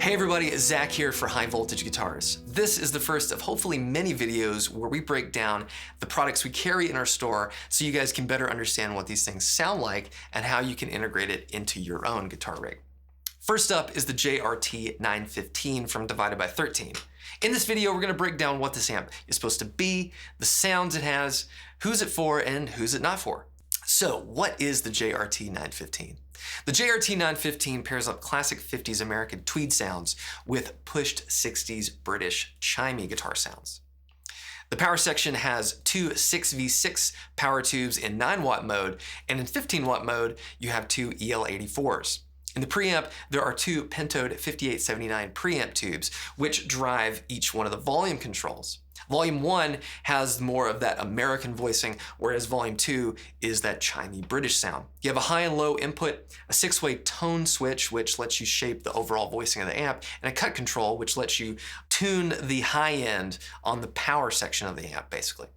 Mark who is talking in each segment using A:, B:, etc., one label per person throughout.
A: Hey everybody, Zach here for High Voltage Guitars. This is the first of hopefully many videos where we break down the products we carry in our store so you guys can better understand what these things sound like and how you can integrate it into your own guitar rig. First up is the JRT 915 from Divided by 13. In this video, we're going to break down what this amp is supposed to be, the sounds it has, who's it for, and who's it not for. So what is the JRT 915? The JRT 915 pairs up classic 50s American Tweed sounds with pushed 60s British Chime guitar sounds. The power section has two 6v6 power tubes in 9-watt mode, and in 15-watt mode, you have two EL84s. In the preamp, there are two Pentode 5879 preamp tubes, which drive each one of the volume controls. Volume 1 has more of that American voicing, whereas Volume 2 is that chimey British sound. You have a high and low input, a 6-way tone switch, which lets you shape the overall voicing of the amp, and a cut control, which lets you tune the high end on the power section of the amp, basically.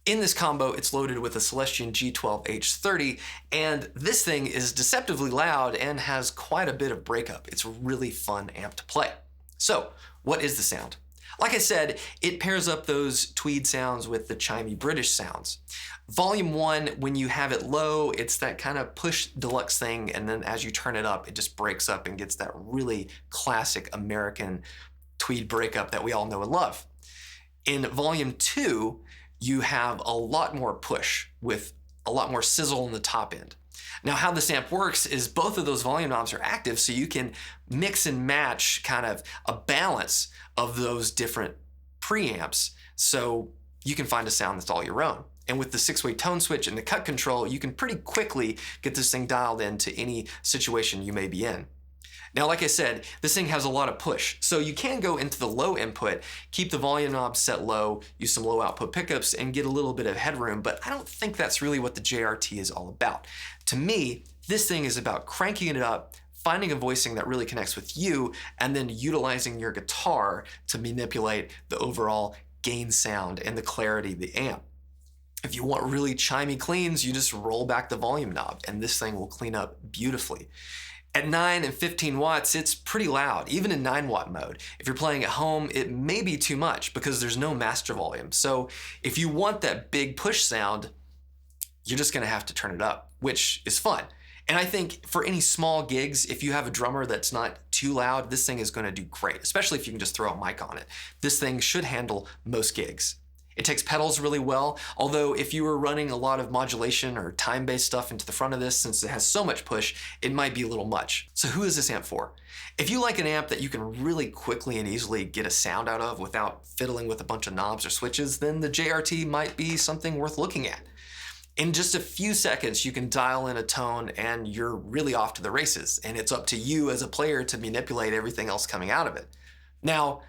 A: In this combo, it's loaded with a Celestion G12H30, and this thing is deceptively loud and has quite a bit of breakup. It's a really fun amp to play. So, what is the sound? Like I said, it pairs up those Tweed sounds with the chimey British sounds. Volume 1, when you have it low, it's that kind of push deluxe thing, and then as you turn it up, it just breaks up and gets that really classic American Tweed breakup that we all know and love. In Volume 2, you have a lot more push with a lot more sizzle in the top end. Now, how this amp works is both of those volume knobs are active, so you can mix and match kind of a balance of those different preamps, so you can find a sound that's all your own. And with the 6-way tone switch and the cut control, you can pretty quickly get this thing dialed into any situation you may be in. Now, like I said, this thing has a lot of push, so you can go into the low input, keep the volume knob set low, use some low output pickups, and get a little bit of headroom, but I don't think that's really what the JRT is all about. To me, this thing is about cranking it up, finding a voicing that really connects with you, and then utilizing your guitar to manipulate the overall gain sound and the clarity of the amp. If you want really chimey cleans, you just roll back the volume knob, and this thing will clean up beautifully. At 9 and 15 watts, it's pretty loud, even in 9-watt mode. If you're playing at home, it may be too much because there's no master volume. So if you want that big push sound, you're just gonna have to turn it up, which is fun. And I think for any small gigs, if you have a drummer that's not too loud, this thing is gonna do great, especially if you can just throw a mic on it. This thing should handle most gigs. It takes pedals really well, although if you were running a lot of modulation or time-based stuff into the front of this, since it has so much push, it might be a little much. So who is this amp for? If you like an amp that you can really quickly and easily get a sound out of without fiddling with a bunch of knobs or switches, then the JRT might be something worth looking at. In just a few seconds, you can dial in a tone and you're really off to the races, and it's up to you as a player to manipulate everything else coming out of it. Now,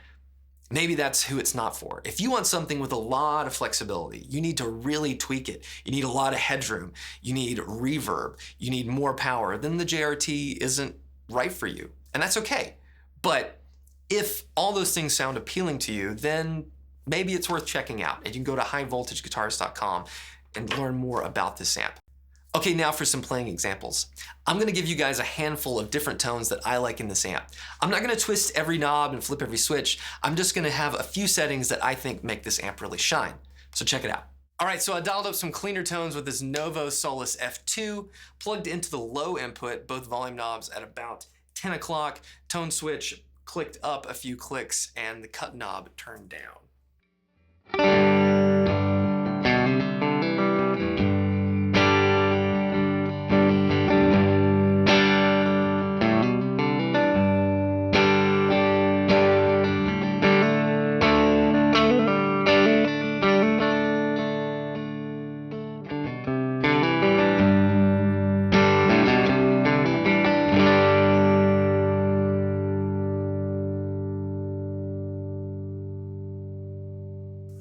A: maybe that's who it's not for. If you want something with a lot of flexibility, you need to really tweak it. You need a lot of headroom. You need reverb. You need more power. Then the JRT isn't right for you. And that's okay. But if all those things sound appealing to you, then maybe it's worth checking out. And you can go to highvoltageguitars.com and learn more about this amp. Okay, now for some playing examples. I'm gonna give you guys a handful of different tones that I like in this amp. I'm not gonna twist every knob and flip every switch. I'm just gonna have a few settings that I think make this amp really shine. So check it out. All right, so I dialed up some cleaner tones with this Novo Solus F2, plugged into the low input, both volume knobs at about 10 o'clock, tone switch clicked up a few clicks, and the cut knob turned down.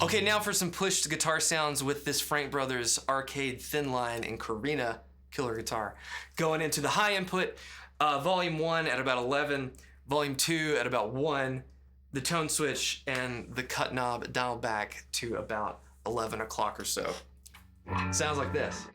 A: Okay, now for some pushed guitar sounds with this Frank Brothers Arcade Thin Line and Carina killer guitar. Going into the high input, volume 1 at about 11, volume 2 at about 1, the tone switch and the cut knob dialed back to about 11 o'clock or so. Sounds like this.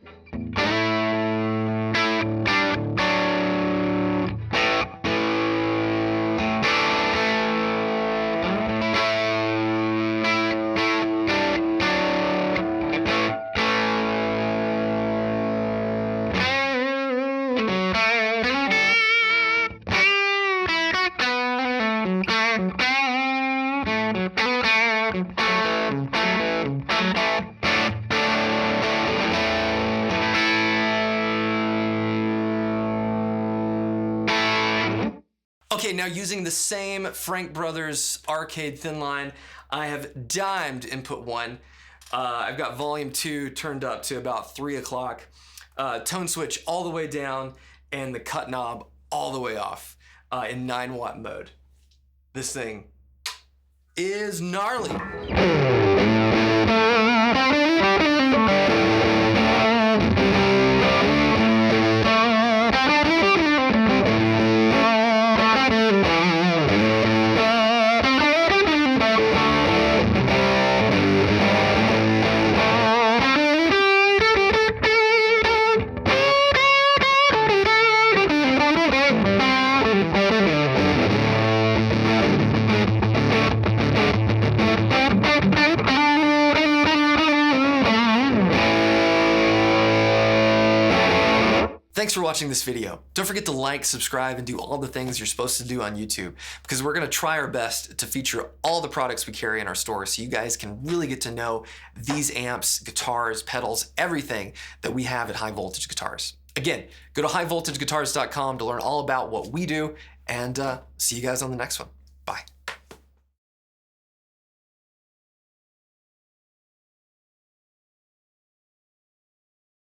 A: Okay, now using the same Frank Brothers arcade thin line, I have dimed input 1. I've got volume 2 turned up to about 3 o'clock, tone switch all the way down, and the cut knob all the way off in 9-watt mode. This thing is gnarly. Thanks for watching this video. Don't forget to like, subscribe, and do all the things you're supposed to do on YouTube, because we're gonna try our best to feature all the products we carry in our store so you guys can really get to know these amps, guitars, pedals, everything that we have at High Voltage Guitars. Again, go to highvoltageguitars.com to learn all about what we do, and see you guys on the next one. Bye.